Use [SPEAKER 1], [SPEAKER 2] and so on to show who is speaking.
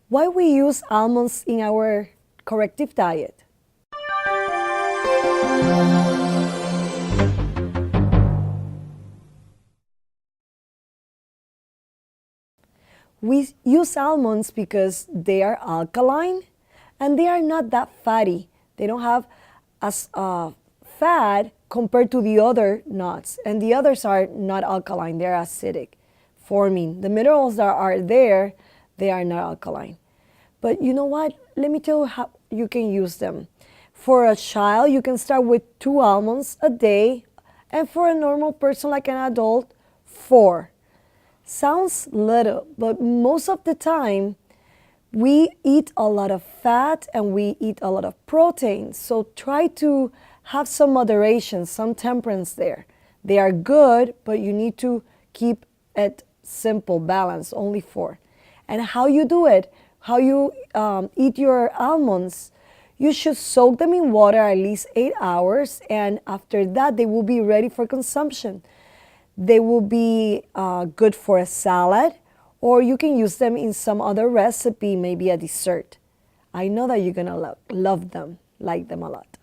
[SPEAKER 1] Why we use almonds in our corrective diet? We use almonds because they are alkaline and they are not that fatty. They don't have as fat compared to the other nuts, and the others are not alkaline, they're acidic, forming the minerals that are there, they are not alkaline. But you know what? Let me tell you how you can use them. For a child, you can start with 2 almonds a day, and for a normal person like an adult, 4. Sounds little, but most of the time, we eat a lot of fat and we eat a lot of protein. So try to have some moderation, some temperance there. They are good, but you need to keep it simple, balanced, only 4. And how you do it, how you eat your almonds, you should soak them in water at least 8 hours, and after that, they will be ready for consumption. They will be good for a salad, or you can use them in some other recipe, maybe a dessert. I know that you're gonna love them, like them a lot.